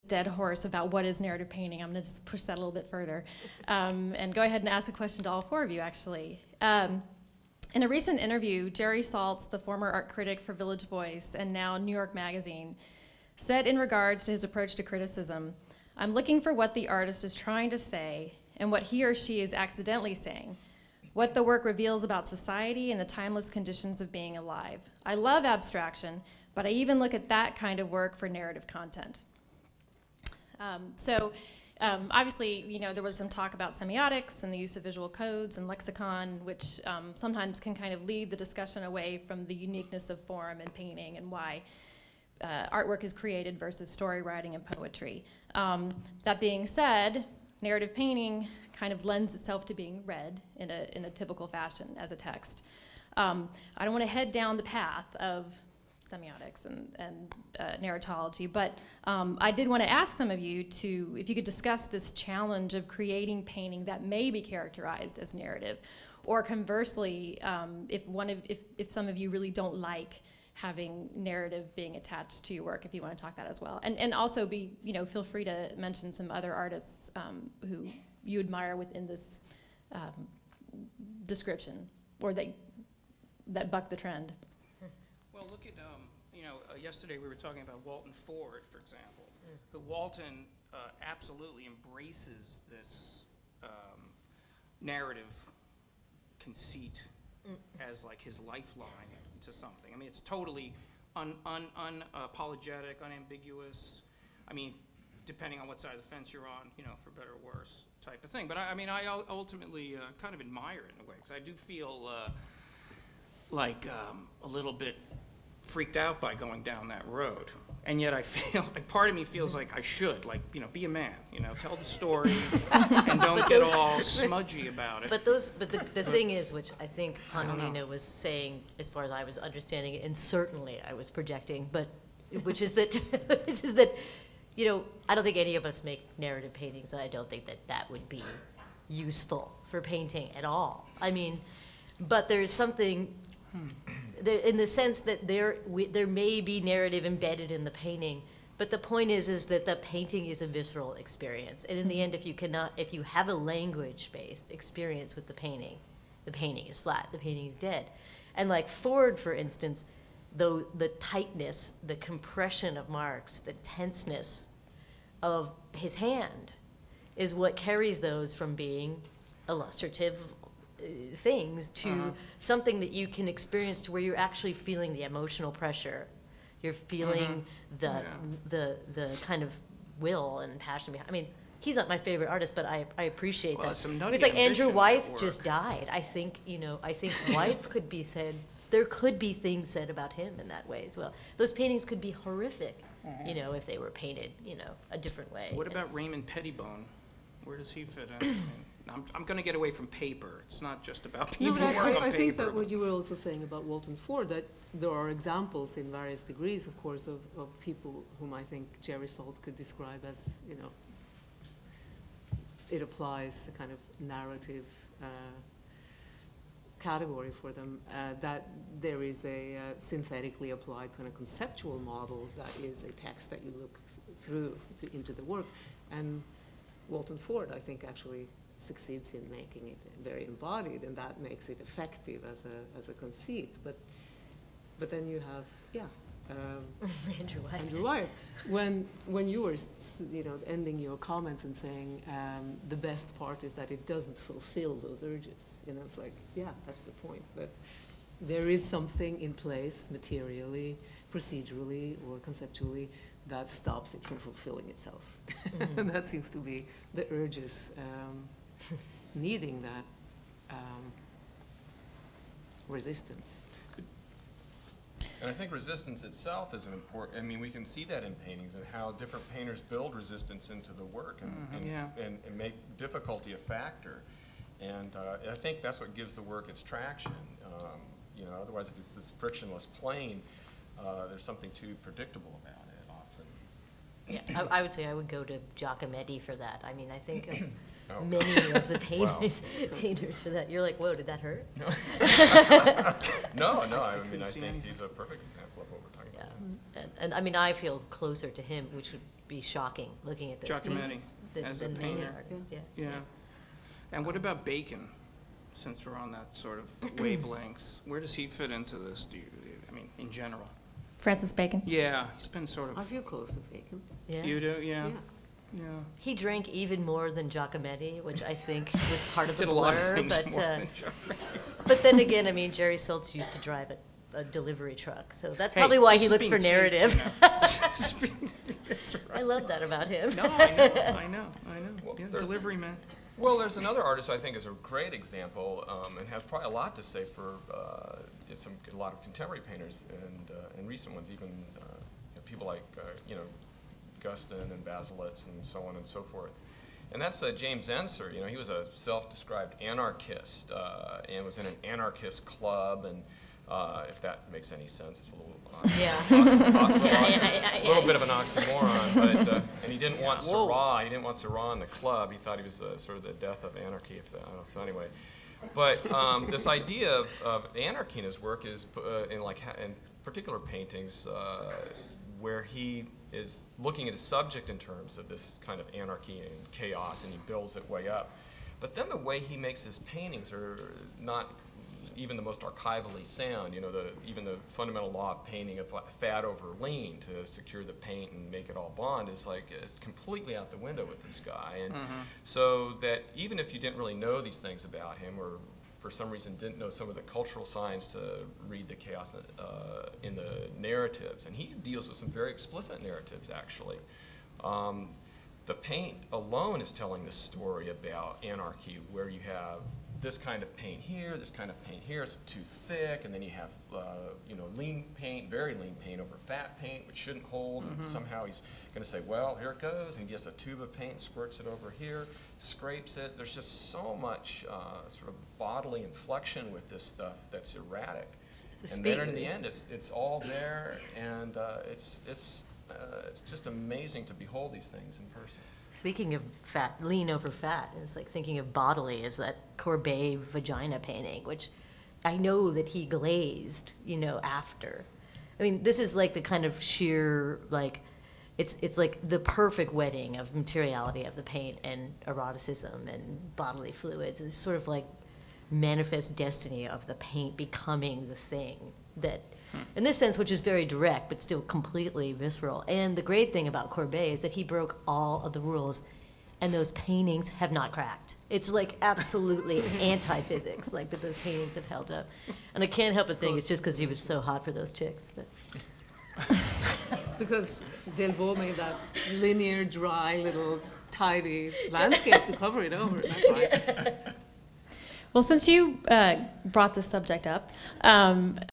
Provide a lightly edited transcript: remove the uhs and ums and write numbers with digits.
dead horse about what is narrative painting. I'm going to just push that a little bit further and go ahead and ask a question to all four of you, actually. In a recent interview, Jerry Saltz, the former art critic for Village Voice and now New York Magazine, said in regards to his approach to criticism, "I'm looking for what the artist is trying to say and what he or she is accidentally saying, what the work reveals about society and the timeless conditions of being alive. I love abstraction, but I even look at that kind of work for narrative content." Obviously, you know, there was some talk about semiotics and the use of visual codes and lexicon, which sometimes can kind of lead the discussion away from the uniqueness of form and painting and why artwork is created versus story writing and poetry. That being said, narrative painting kind of lends itself to being read in a typical fashion as a text. I don't want to head down the path of semiotics and narratology, but I did want to ask some of you if you could discuss this challenge of creating painting that may be characterized as narrative, or conversely, if some of you really don't like having narrative being attached to your work, if you want to talk that as well, and also feel free to mention some other artists who you admire within this description, or that buck the trend. Well, look at, yesterday we were talking about Walton Ford, for example, who Walton absolutely embraces this narrative conceit as like his lifeline to something. I mean, it's totally unapologetic, unambiguous. I mean, depending on what side of the fence you're on, for better or worse type of thing. But I ultimately kind of admire it in a way, because I do feel like a little bit freaked out by going down that road, and yet I feel like part of me feels like I should, be a man, tell the story, and don't get all smudgy about it. But the thing is, which I think Antonina was saying, as far as I was understanding it, and certainly I was projecting, but which is that I don't think any of us make narrative paintings, and I don't think that would be useful for painting at all. I mean, but there's something. In the sense that there may be narrative embedded in the painting, but the point is that the painting is a visceral experience, and in the end, if you have a language-based experience with the painting is flat, the painting is dead. And like Ford, for instance, though the tightness, the compression of marks, the tenseness of his hand is what carries those from being illustrative things to something that you can experience, to where you're actually feeling the emotional pressure, you're feeling the kind of will and passion behind. I mean, he's not my favorite artist, but I appreciate that. It's like Andrew Wyeth just died. I think Wyeth could be said. There could be things said about him in that way as well. Those paintings could be horrific, if they were painted, a different way. What about Raymond Pettibone? Where does he fit in? I'm going to get away from paper. It's not just about people working on paper. I think that what you were also saying about Walton Ford, that there are examples in various degrees, of course, of people whom I think Jerry Saltz could describe as, it applies a kind of narrative category for them, that there is a synthetically applied kind of conceptual model that is a text that you look through into the work. And Walton Ford, I think, actually succeeds in making it very embodied, and that makes it effective as a conceit. But then you have Andrew Wyeth. When you were ending your comments and saying the best part is that it doesn't fulfill those urges, it's like, yeah, that's the point, that there is something in place materially, procedurally, or conceptually that stops it from fulfilling itself. And that seems to be the urges needing that resistance. And I think resistance itself is an important, I mean, we can see that in paintings and how different painters build resistance into the work and make difficulty a factor. And I think that's what gives the work its traction. Otherwise, if it's this frictionless plane, there's something too predictable about it often. Yeah, I would say I would go to Giacometti for that. I mean, I think many of the painters for that. You're like, whoa, did that hurt? No, I mean, I think he's a perfect example of what we're talking about. And I mean, I feel closer to him, which would be shocking, looking at those Giacometti paintings. as The a main painter. artist, yeah. Yeah. And what about Bacon, since we're on that sort of wavelength? Where does he fit into this, I mean, in general? Francis Bacon. Yeah, he's been sort I of, feel close to Bacon. Yeah. you do, yeah, Yeah. yeah. He drank even more than Giacometti, which I think was part of the Did a lot of blur, things but, more than Giacometti. but then again, I mean, Jerry Saltz used to drive a delivery truck, so that's Hey, probably why this he is looks for being taped, narrative. you know. This is being- That's I right. love that about him. No, I know. Well, Yeah, there- delivery man. Well, there's another artist I think is a great example, and has probably a lot to say for a lot of contemporary painters and recent ones, even people like Guston and Baselitz and so on and so forth. And that's James Ensor. You know, he was a self-described anarchist and was in an anarchist club, and if that makes any sense, it's a little Yeah. it's a little bit of an oxymoron, but and he didn't want Whoa. Seurat. He didn't want Seurat in the club. He thought he was sort of the death of anarchy. So anyway, but this idea of anarchy in his work is in particular paintings where he is looking at a subject in terms of this kind of anarchy and chaos, and he builds it way up. But then the way he makes his paintings are not even the most archivally sound. You know, even the fundamental law of painting of fat over lean to secure the paint and make it all blonde is like completely out the window with this guy. And so that even if you didn't really know these things about him, or for some reason didn't know some of the cultural signs to read the chaos in the narratives, and he deals with some very explicit narratives actually. The paint alone is telling this story about anarchy, where you have this kind of paint here, this kind of paint here, it's too thick, and then you have lean paint, very lean paint over fat paint, which shouldn't hold, and somehow he's going to say, well, here it goes, and he gets a tube of paint, squirts it over here, scrapes it. There's just so much sort of bodily inflection with this stuff that's erratic. And then in the end, it's all there, and it's just amazing to behold these things in person. Speaking of fat, lean over fat, it's like thinking of bodily is that Courbet vagina painting, which I know that he glazed, after. I mean, this is like the kind of sheer, like, it's like the perfect wedding of materiality of the paint and eroticism and bodily fluids. It's sort of like manifest destiny of the paint becoming the thing that, in this sense, which is very direct, but still completely visceral. And the great thing about Courbet is that he broke all of the rules, and those paintings have not cracked. It's like absolutely anti-physics, like that those paintings have held up. And I can't help but think it's just because he was so hot for those chicks. But. Because Delvaux made that linear, dry, little, tidy landscape to cover it over. That's right. Well, since you brought this subject up,